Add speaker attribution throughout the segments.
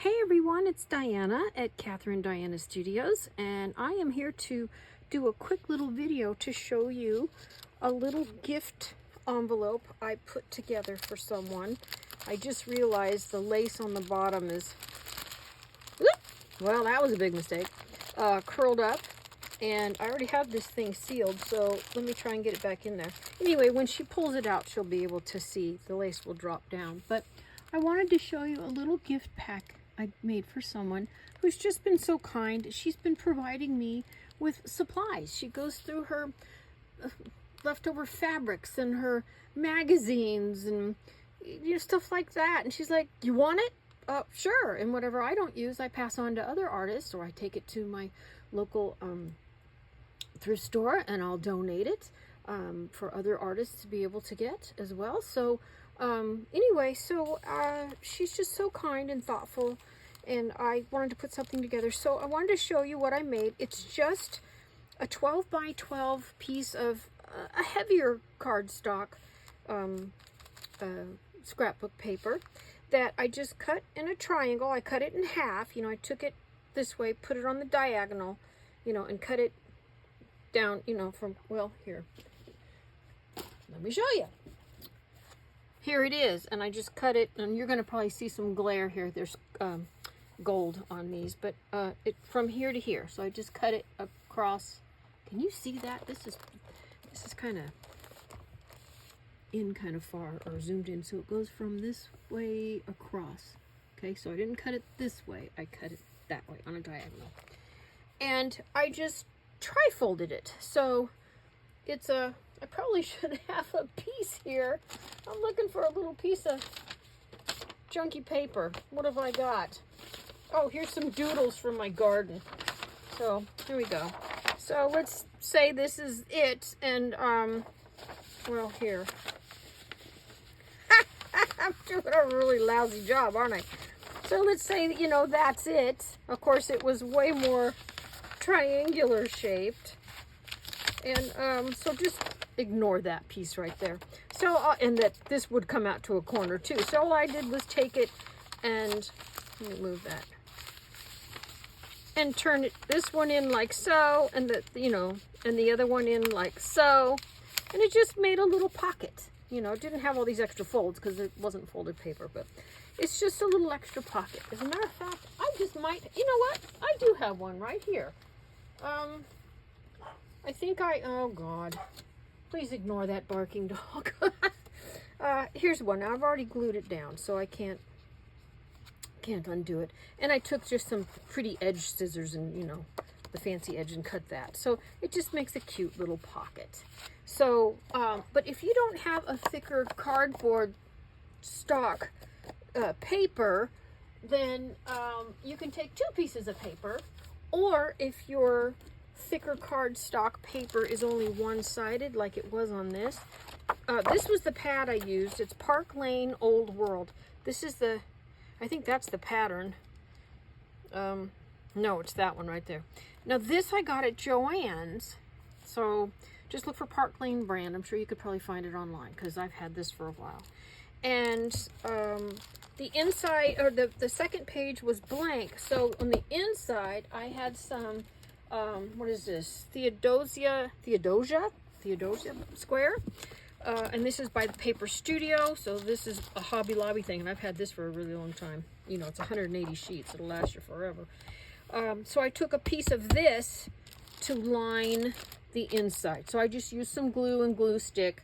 Speaker 1: Hey everyone, it's Diana at Catherine Diana Studios, and I am here to do a quick little video to show you a little gift envelope I put together for someone. I just realized the lace on the bottom is, well, that was a big mistake, curled up, and I already have this thing sealed, so let me try and get it back in there. Anyway, when she pulls it out, she'll be able to see the lace will drop down. But I wanted to show you a little gift pack I made for someone who's just been so kind. She's been providing me with supplies. She goes through her leftover fabrics and her magazines and stuff like that. And she's like, "You want it?" Sure. And whatever I don't use, I pass on to other artists, or I take it to my local thrift store and I'll donate it for other artists to be able to get as well. So anyway, she's just so kind and thoughtful, and I wanted to put something together. So I wanted to show you what I made. It's just a 12 by 12 piece of a heavier cardstock scrapbook paper that I just cut in a triangle. I cut it in half. I took it this way, put it on the diagonal, and cut it down, from, well, here. Let me show you. Here it is, and I just cut it, and you're going to probably see some glare here. There's gold on these, but it from here to here. So I just cut it across. Can you see that? This is kind of kind of far, or zoomed in, so it goes from this way across. Okay, so I didn't cut it this way. I cut it that way on a diagonal, and I just tri-folded it. So it's a. I probably should have a piece here. I'm looking for a little piece of junky paper. What have I got? Oh, here's some doodles from my garden. So here we go. So let's say this is it, and well, here. I'm doing a really lousy job, aren't I? So let's say, that's it. Of course, it was way more triangular shaped. And so just ignore that piece right there. So, and that this would come out to a corner too. So all I did was take it and, let me move that, and turn it, this one in like so, and and the other one in like so. And it just made a little pocket. It didn't have all these extra folds because it wasn't folded paper, but it's just a little extra pocket. As a matter of fact, I just might, you know what? I do have one right here. I think oh God, please ignore that barking dog. Here's one. Now, I've already glued it down, so I can't undo it. And I took just some pretty edge scissors and, the fancy edge, and cut that. So it just makes a cute little pocket. So, but if you don't have a thicker cardboard stock paper, then you can take 2 pieces of paper, or if your thicker cardstock paper is only one-sided, like it was on this. This was the pad I used. It's Park Lane Old World. This is I think that's the pattern. No, it's that one right there. Now this I got at Joann's. So just look for Park Lane brand. I'm sure you could probably find it online because I've had this for a while. And the inside, or the second page was blank. So on the inside, I had some what is this? Theodosia square. And this is by the Paper Studio. So this is a Hobby Lobby thing, and I've had this for a really long time. It's 180 sheets. It'll last you forever. So I took a piece of this to line the inside. So I just used some glue and glue stick,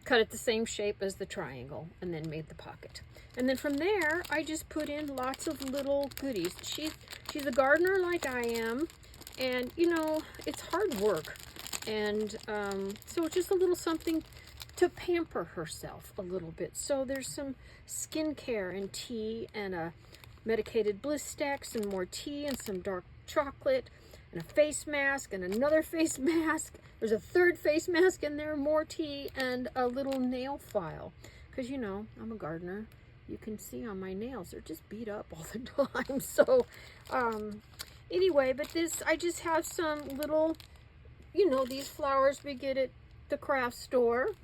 Speaker 1: cut it the same shape as the triangle, and then made the pocket. And then from there, I just put in lots of little goodies. She's a gardener like I am. And, it's hard work. And so it's just a little something to pamper herself a little bit. So there's some skincare and tea, and a medicated bliss stacks, and more tea, and some dark chocolate, and a face mask, and another face mask. There's a third face mask in there, more tea, and a little nail file. Because, I'm a gardener. You can see on my nails, they're just beat up all the time. So, anyway, but I just have some little, these flowers we get at the craft store.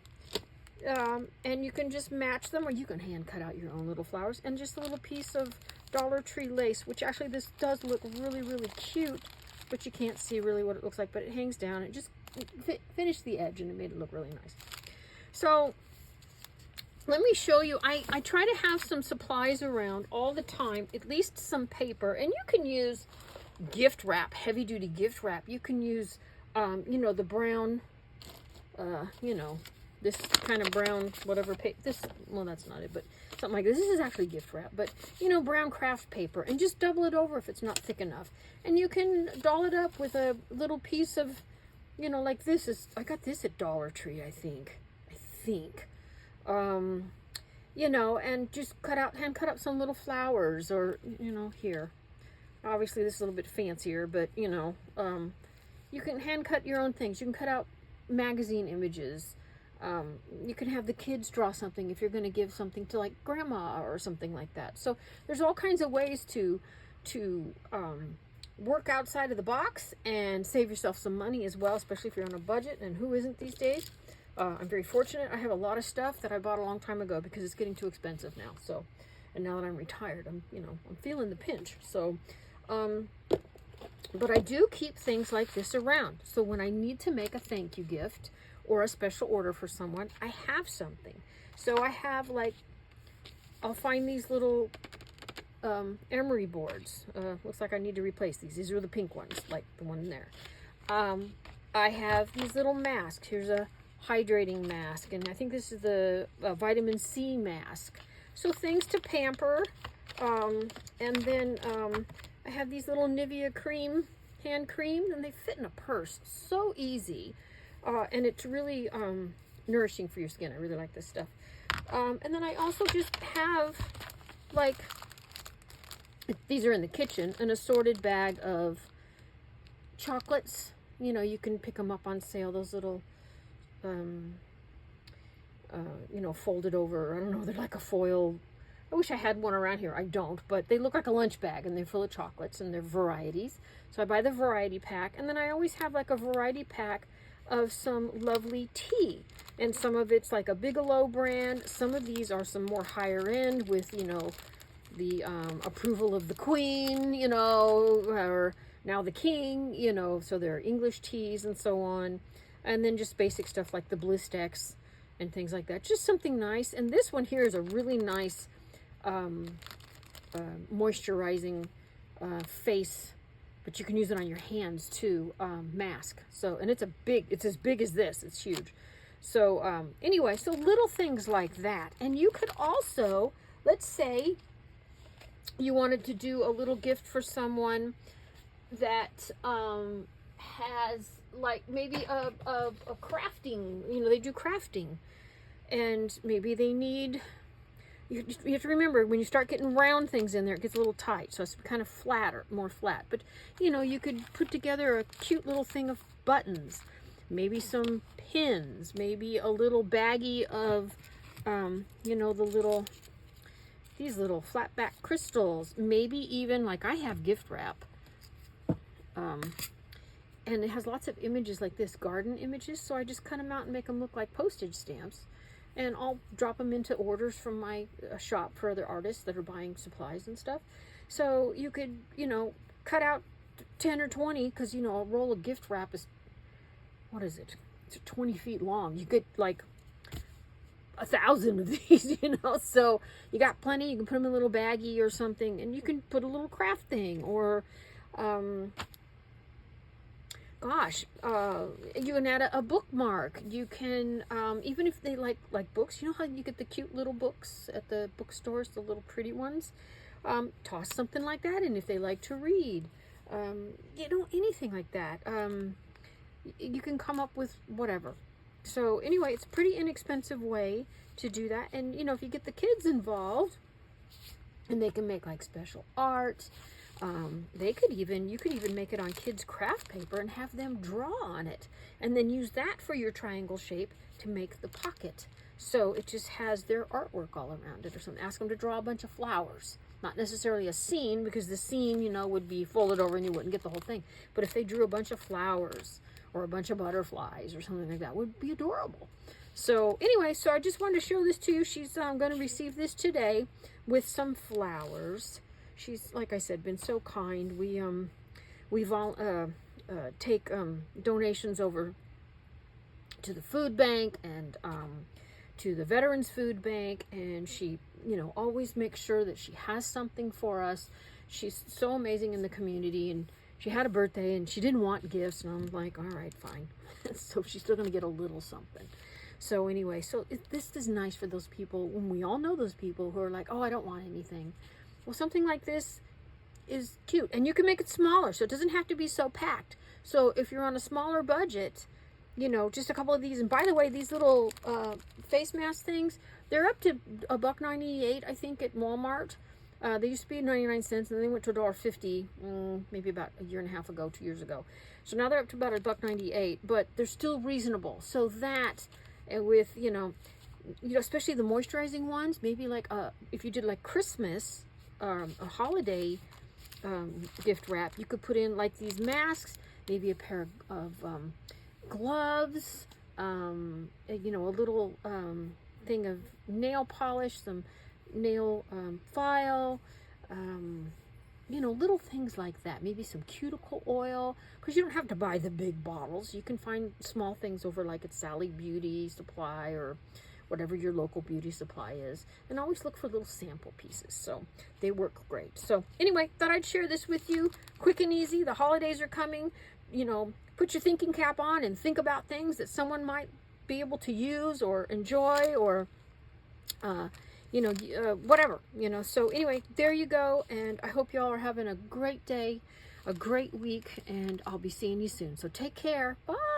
Speaker 1: And you can just match them, or you can hand cut out your own little flowers, and just a little piece of Dollar Tree lace, which actually this does look really, really cute, but you can't see really what it looks like, but it hangs down. It just finished the edge, and it made it look really nice. So let me show you. I try to have some supplies around all the time, at least some paper, and you can use gift wrap, heavy duty gift wrap. You can use, you know, the brown, you know, this kind of brown, whatever, this, well, that's not it, but something like this. This is actually gift wrap, but, you know, brown craft paper, and just double it over if it's not thick enough. And you can doll it up with a little piece of, you know, like this is, I got this at Dollar Tree, I think. You know, and just hand cut up some little flowers, or, you know, here. Obviously, this is a little bit fancier, but, you know, you can hand cut your own things. You can cut out magazine images. You can have the kids draw something if you're going to give something to, like, grandma or something like that. So there's all kinds of ways to work outside of the box and save yourself some money as well, especially if you're on a budget, and who isn't these days? I'm very fortunate. I have a lot of stuff that I bought a long time ago because it's getting too expensive now. So, and now that I'm retired, I'm feeling the pinch. So, but I do keep things like this around. So when I need to make a thank you gift or a special order for someone, I have something. So I have, like, I'll find these little emery boards. Looks like I need to replace these. These are the pink ones, like the one in there. I have these little masks. Here's a hydrating mask, and I think this is the vitamin C mask. So things to pamper. And then I have these little Nivea cream, hand cream, and they fit in a purse. So easy. And it's really nourishing for your skin. I really like this stuff. And then I also just have, like, these are in the kitchen, an assorted bag of chocolates. You know, you can pick them up on sale, those little, you know, folded over, I don't know, they're like a foil. I wish I had one around here. I don't, but they look like a lunch bag, and they're full of chocolates, and they're varieties. So I buy the variety pack, and then I always have, like, a variety pack of some lovely tea. And some of it's like a Bigelow brand. Some of these are some more higher end with, you know, the approval of the Queen, you know, or now the King, you know, so they're English teas and so on. And then just basic stuff like the Blistex and things like that. Just something nice. And this one here is a really nice moisturizing face, but you can use it on your hands too, mask. So, and it's as big as this. It's huge. So anyway, so little things like that. And you could also, let's say you wanted to do a little gift for someone that has, like, maybe a crafting, you know, they do crafting, and maybe they need, you have to remember, when you start getting round things in there, it gets a little tight, so it's kind of flatter, more flat. But, you know, you could put together a cute little thing of buttons, maybe some pins, maybe a little baggie of, you know, these little flat back crystals, maybe even, like, I have gift wrap, and it has lots of images like this, garden images, so I just cut them out and make them look like postage stamps. And I'll drop them into orders from my shop for other artists that are buying supplies and stuff. So you could, you know, cut out 10 or 20, because, you know, a roll of gift wrap is, what is it? It's 20 feet long. You get like 1,000 of these, you know. So you got plenty. You can put them in a little baggie or something, and you can put a little craft thing, or gosh, you can add a bookmark. You can, even if they like books, you know how you get the cute little books at the bookstores, the little pretty ones? Toss something like that in if they like to read. You know, anything like that. You can come up with whatever. So anyway, it's a pretty inexpensive way to do that. And, you know, if you get the kids involved, and they can make, like, special art, you could even make it on kids' craft paper and have them draw on it, and then use that for your triangle shape to make the pocket. So it just has their artwork all around it or something. Ask them to draw a bunch of flowers. Not necessarily a scene, because the scene, you know, would be folded over and you wouldn't get the whole thing. But if they drew a bunch of flowers or a bunch of butterflies or something like that, would be adorable. So anyway, so I just wanted to show this to you. She's going to receive this today with some flowers. She's, like I said, been so kind. We take donations over to the food bank and to the Veterans Food Bank, and she, you know, always makes sure that she has something for us. She's so amazing in the community, and she had a birthday and she didn't want gifts, and I'm like, all right, fine. So she's still going to get a little something. So anyway, so this is nice for those people, when we all know those people who are like, oh, I don't want anything. Well, something like this is cute, and you can make it smaller, so it doesn't have to be so packed. So if you're on a smaller budget, you know, just a couple of these. And by the way, these little face mask things, they're up to $1.98, I think, at Walmart. They used to be 99 cents, and then they went to $1.50, maybe about a year and a half ago, 2 years ago. So now they're up to about $1.98, but they're still reasonable. So that, with, you know, especially the moisturizing ones, maybe like if you did like Christmas, a holiday gift wrap, you could put in like these masks, maybe a pair of gloves, you know, a little thing of nail polish, some nail file, you know, little things like that. Maybe some cuticle oil, because you don't have to buy the big bottles. You can find small things over like at Sally Beauty Supply or whatever your local beauty supply is, and always look for little sample pieces. So they work great. So anyway, thought I'd share this with you. Quick and easy. The holidays are coming. You know, put your thinking cap on and think about things that someone might be able to use or enjoy, or you know, whatever, you know. So anyway, there you go, and I hope y'all are having a great day, a great week, and I'll be seeing you soon. So take care. Bye.